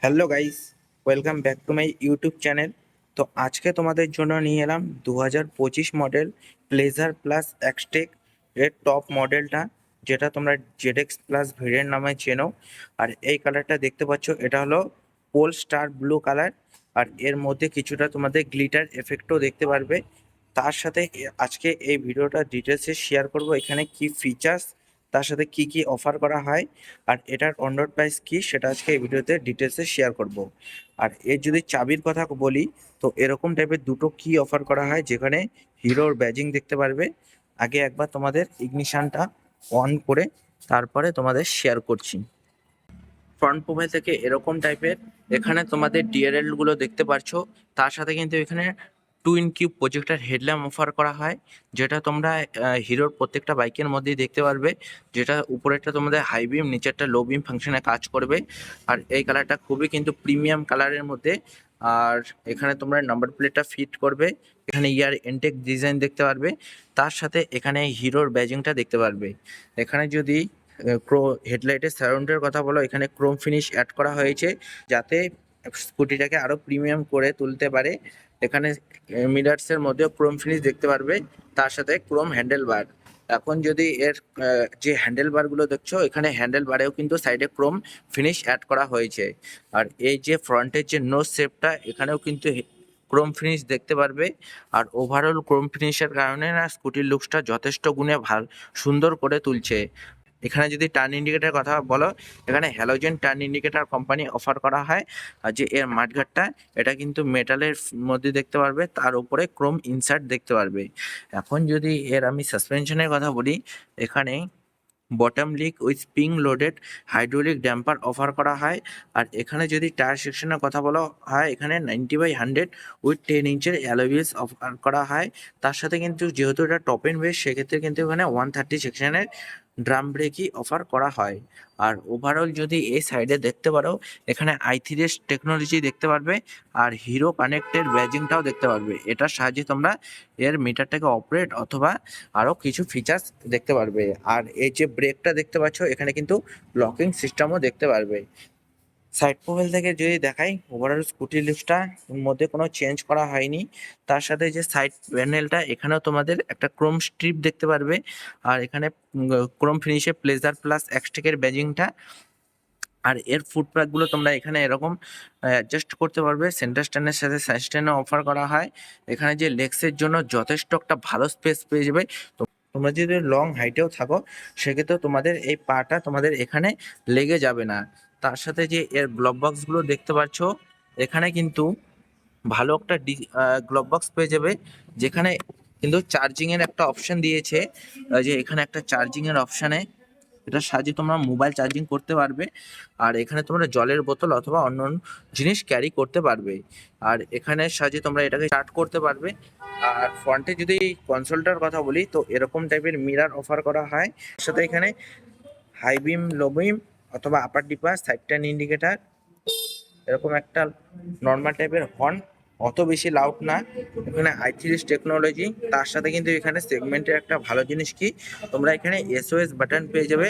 Hello guys, welcome back to my YouTube channel. তো আজকে তোমাদের জন্য নিয়ে এলাম 2025 মডেল প্লেজার প্লাস এক্সটেক এর টপ মডেলটা, যেটা তোমরা জেডএক্স প্লাস ভেরিয়েন্ট নামে চেনো। আর এই কালারটা দেখতে পাচ্ছ, এটা হলো পোল স্টার ব্লু কালার। আর এর মধ্যে কিছুটা তোমাদের গ্লিটার এফেক্টও দেখতে পারবে। তার সাথে আজকে এই ভিডিওটা ডিটেলসে শেয়ার করব, এখানে কি ফিচার্স, তার সাথে কি কি অফার করা হয়, আর এটার অন রোড প্রাইস কি সেটা আজকে এই ভিডিওতে ডিটেলসে শেয়ার করব। আর এর যদি চাবির কথা বলি, তো এরকম টাইপের দুটো কি অফার করা হয়, যেখানে হিরোর ব্যাজিং দেখতে পারবে। আগে একবার তোমাদের ইগনিশনটা অন করে তারপরে তোমাদের শেয়ার করছি। ফ্রন্ট প্রোফাইল থেকে এরকম টাইপের এখানে তোমাদের ডিআরএল গুলো দেখতে পারছো। তার সাথে কিন্তু এখানে twin cube projector headlamp offer করা হয়, যেটা তোমরা হিরোর প্রত্যেকটা বাইকের মধ্যেই দেখতে পারবে। যেটা উপরেরটা তোমাদের হাই বিম, নিচেরটা লো বিম ফাংশনে কাজ করবে। আর এই কালারটা খুবই কিন্তু প্রিমিয়াম কালারের মধ্যে। আর এখানে তোমরা নাম্বার প্লেটটা ফিট করবে, এখানে ইয়ার ইনটেক ডিজাইন দেখতে পারবে। তার সাথে এখানে হিরোর ব্যাজিংটা দেখতে পারবে। এখানে যদি হেডলাইটের সারাউন্ডের কথা বলো, এখানে ক্রোম ফিনিশ অ্যাড করা হয়েছে, যাতে স্কুটিটাকে আরো প্রিমিয়াম করে তুলতে পারে। এখানে মিরার্সের মধ্যেও ক্রোম ফিনিশ দেখতে পারবে, তার সাথে ক্রোম হ্যান্ডেল বার। এখন যদি এর যে হ্যান্ডেল বার গুলো দেখছো, এখানে হ্যান্ডেল বারেও কিন্তু সাইডে ক্রোম ফিনিশ অ্যাড করা হয়েছে। আর এই যে ফ্রন্টের যে নোজ শেপটা, এখানেও কিন্তু ক্রোম ফিনিশ দেখতে পারবে। আর ওভারঅল ক্রোম ফিনিশের কারণে না স্কুটির লুকসটা যথেষ্ট গুণে সুন্দর করে তুলছে। এখানে যদি টার্ন ইন্ডিকেটার কথা বলো, এখানে halogen turn indicator company offer করা হয়। আর যে এর মাঠঘাটটা, এটা কিন্তু মেটালের মধ্যে দেখতে পারবে, তার উপরে ক্রোম ইনসার্ট দেখতে পারবে। এখন যদি এর আমি সাসপেনশনের কথা বলি, এখানে bottom leak with spring loaded hydraulic damper offer করা হয়। আর এখানে যদি টায়ার সেকশনের কথা বলা হয়, এখানে 90/100 উইথ 10 ইঞ্চের অ্যালয় হুইলস অফার করা হয়। তার সাথে কিন্তু যেহেতু এটা টপ এন্ড বেস, সেক্ষেত্রে কিন্তু এখানে 130 সেকশনের ড্রাম ব্রেকই অফার করা হয়। আর ওভারঅল যদি এই সাইডে দেখতে পারো, এখানে i3s টেকনোলজি দেখতে পারবে। আর হিরো কানেক্টের ব্যাজিংটাও দেখতে পারবে। এটার সাহায্যে তোমরা এর মিটারটাকে অপারেট অথবা আরও কিছু ফিচার্স দেখতে পারবে। আর এই যে ব্রেকটা দেখতে পাচ্ছ, এখানে কিন্তু লকিং সিস্টেমও দেখতে পারবে। সাইড প্রোফাইল থেকে যদি দেখাই, ওভারঅল স্কুটি লুকসটা মধ্যে কোনো চেঞ্জ করা হয়নি। তার সাথে যে সাইড প্যানেলটা, এখানেও তোমাদের একটা ক্রোম স্ট্রিপ দেখতে পারবে। আর এখানে ক্রোম ফিনিশে প্লেজার প্লাস এক্সটেকের ব্যাজিংটা। আর এর ফুট গুলো তোমরা এখানে এরকম অ্যাডজাস্ট করতে পারবে। সেন্টার স্ট্যান্ডের সাথে সাইড স্ট্যান্ডও অফার করা হয়। এখানে যে লেগসের জন্য যথেষ্ট একটা ভালো স্পেস পেয়ে যাবে। তোমরা যদি লং হাইটেও থাকো, সেক্ষেত্রে তোমাদের এই পাটা তোমাদের এখানে লেগে যাবে না। তার সাথে যে এর গ্লোভ বক্স গুলো দেখতে পাচ্ছ, এখানে কিন্তু ভালো একটা গ্লোভ বক্স পেয়ে যাবে, যেখানে কিন্তু চার্জিং এর একটা অপশন দিয়েছে। যে এখানে একটা চার্জিং এর অপশনে এটার সাহায্যে তোমরা মোবাইল চার্জিং করতে পারবে। আর এখানে তোমরা জলের বোতল অথবা অন্য জিনিস ক্যারি করতে পারবে। আর এখানে সাহায্যে তোমরা এটাকে স্টার্ট করতে পারবে। আর ফ্রন্টে যদি কনসোলটার কথা বলি, তো এরকম টাইপের মিরার অফার করা হয়। সাথে এখানে হাই বিম, লো বিম অথবা আপার ডিপার, সাইড টার্ন ইন্ডিকেটার, এরকম একটা নর্মাল টাইপের হর্ন, অত বেশি লাউড না। এখানে i3s টেকনোলজি। তার সাথে কিন্তু এখানে সেগমেন্টের একটা ভালো জিনিস কি, তোমরা এখানে এসওএস বাটন পেয়ে যাবে।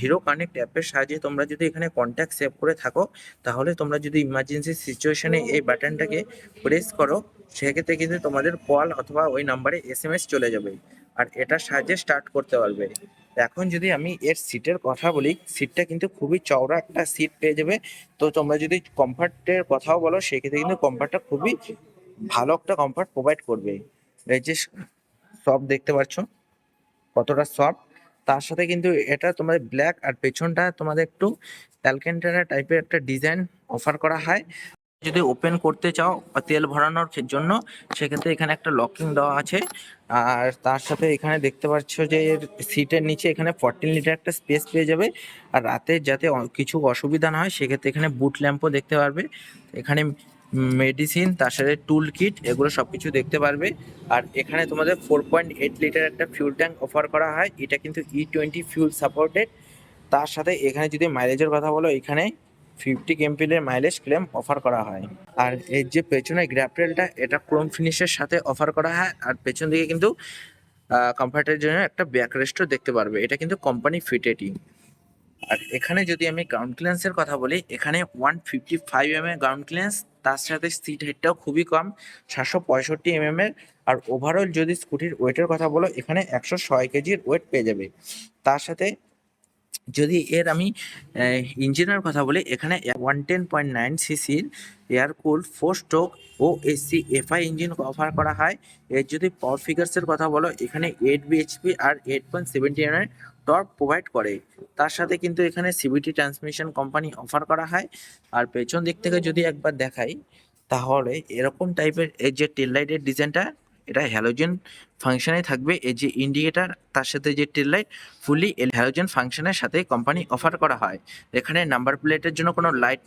হিরো কানেক্ট অ্যাপের সাহায্যে তোমরা যদি এখানে কন্ট্যাক্ট সেভ করে থাকো, তাহলে তোমরা যদি ইমার্জেন্সি সিচুয়েশনে এই বাটনটাকে প্রেস করো, সেক্ষেত্রে কিন্তু তোমাদের কল অথবা ওই নাম্বারে এসএমএস চলে যাবে। আর এটার সাহায্যে স্টার্ট করতে পারবে। এখন যদি আমি এর সিটের কথা বলি, সিটটা কিন্তু খুবই চওড়া একটা সিট পেয়ে যাবে। তো তোমরা যদি কমফর্টের কথাও বলো, সেক্ষেত্রে কিন্তু কমফর্টটা খুবই ভালো একটা কমফর্ট প্রোভাইড করবে। এই যে সফট দেখতে পাচ্ছ কতটা সফট। তার সাথে কিন্তু এটা তোমাদের ব্ল্যাক, আর পেছনটা তোমাদের একটু অ্যালকেন্টারা টাইপের একটা ডিজাইন অফার করা হয়। যদি ওপেন করতে চাও তেল ভরানোর জন্য, সেক্ষেত্রে এখানে একটা লকিং দেওয়া আছে। আর তার সাথে এখানে দেখতে পাচ্ছ যে এর সিটের নিচে এখানে 14 লিটার একটা স্পেস পেয়ে যাবে। আর রাতে যাতে কিছু অসুবিধা না হয়, সেক্ষেত্রে এখানে বুট ল্যাম্পও দেখতে পারবে। এখানে মেডিসিন, তার সাথে টুল কিট, এগুলো সবকিছু দেখতে পারবে। আর এখানে তোমাদের 4.8 লিটার একটা ফিউল ট্যাঙ্ক অফার করা হয়। এটা কিন্তু E20 ফিউল সাপোর্টেড। তার সাথে এখানে যদি মাইলেজের কথা বলো, এখানে 50 কেমপিলের মাইলেজ ক্লেম অফার করা হয়। আর এর যে পেছনে গ্র্যাপ রেলটা, এটা ক্রোম ফিনিশের সাথে অফার করা হয়। আর পেছন দিকে কিন্তু কমফর্টের জন্য একটা ব্যাক রেস্টও দেখতে পারবে। এটা কিন্তু কোম্পানি ফিটেডই। আর এখানে যদি আমি গ্রাউন্ড ক্লিয়ারেন্সের কথা বলি, এখানে 155 এর গ্রাউন্ড ক্লিয়ারেন্স, তার সাথে সিট হাইটটাও খুবই কম, 765 এর। আর ওভারঅল যদি স্কুটির ওয়েটের কথা বলো, এখানে 106 কেজির ওয়েট পেয়ে যাবে। তার সাথে যদি এর আমি ইঞ্জিনের কথা বলি, এখানে 110.9 সিসির এয়ার কুলড 4 স্ট্রোক ও এসি এফআই ইঞ্জিন অফার করা হয়। এর যদি পাওয়ার ফিগার্সের কথা বলো, এখানে 8 bhp আর 8.70 এর টর্ক প্রোভাইড করে। তার সাথে কিন্তু এখানে সিভিটি ট্রান্সমিশন কোম্পানি অফার করা হয়। আর পেছন দিক থেকে যদি একবার দেখাই, তাহলে এরকম টাইপের এই যে টেল লাইটের ডিজাইনটা, এটা হ্যালোজেন ফাংশনে থাকবে। এই যে ইন্ডিকেটার, তার সাথে যে টেল লাইট, ফুলি হ্যালোজেন ফাংশনের সাথে কোম্পানি অফার করা হয়। এখানে নাম্বার প্লেটের জন্য কোনো লাইট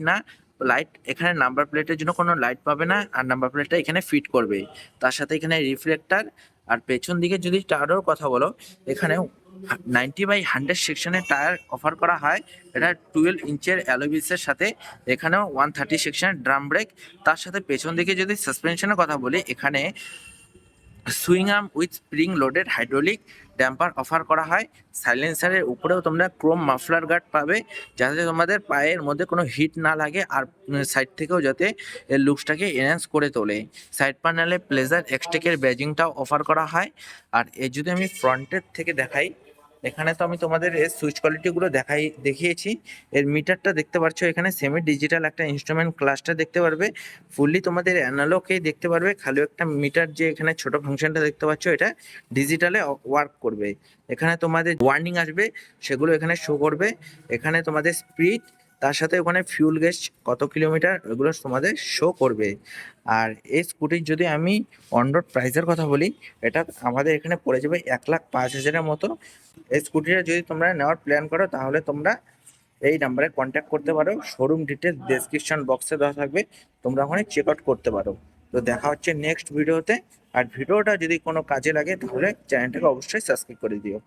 এখানে নাম্বার প্লেটের জন্য কোনো লাইট পাবে না, আর নাম্বার প্লেটটা এখানে ফিট করবে। তার সাথে এখানে রিফ্লেক্টার। আর পেছন দিকে যদি টায়ারের কথা বলো, এখানে 90/100 সেকশনের টায়ার অফার করা হয়। এটা 12 ইঞ্চের অ্যালোয় সাথে। এখানেও 130 সেকশনের ড্রাম ব্রেক। তার সাথে পেছন দিকে যদি সাসপেনশনের কথা বলি, এখানে swing arm with spring loaded hydraulic damper offer করা হয়। সাইলেন্সারের উপরেও তোমরা ক্রোম মাফলার গার্ড পাবে, যাতে তোমাদের পায়ের মধ্যে কোনো হিট না লাগে, আর সাইড থেকেও যাতে এর লুকসটাকে এনহ্যান্স করে তোলে। সাইড প্যানেলে প্লেজার এক্সটেকের ব্যাজিংটাও অফার করা হয়। আর এর যদি আমি ফ্রন্টের থেকে দেখাই, এখানে তো আমি তোমাদের এর সুইচ কোয়ালিটিগুলো দেখিয়েছি। এর মিটারটা দেখতে পাচ্ছ, এখানে সেমি ডিজিটাল একটা ইনস্ট্রুমেন্ট ক্লাস্টার দেখতে পারবে। ফুললি তোমাদের অ্যানালগেই দেখতে পারবে, খালি একটা মিটার যে এখানে ছোট ফাংশনটা দেখতে পাচ্ছ, এটা ডিজিটালে ওয়ার্ক করবে। এখানে তোমাদের ওয়ার্নিং আসবে, সেগুলো এখানে শো করবে। এখানে তোমাদের স্পিড, তার সাথে ওখানে ফিউল গেজ কত কিলোমিটার, এগুলো তোমাদের শো করবে। আর এই স্কুটির যদি আমি অন রোড প্রাইসের কথা বলি, এটা আমাদের এখানে পড়ে যাবে 1,05,000-এর মতো। এই স্কুটিটা যদি তোমরা নেওয়ার প্ল্যান করো, তাহলে তোমরা এই নাম্বারে কন্ট্যাক্ট করতে পারো। শোরুম ডিটেলস ডেসক্রিপশন বক্সে দেওয়া থাকবে, তোমরা ওখানে চেক আউট করতে পারো। তো দেখা হচ্ছে নেক্সট ভিডিওতে। আর ভিডিওটা যদি কোনো কাজে লাগে, তাহলে চ্যানেলটাকে অবশ্যই সাবস্ক্রাইব করে দিও।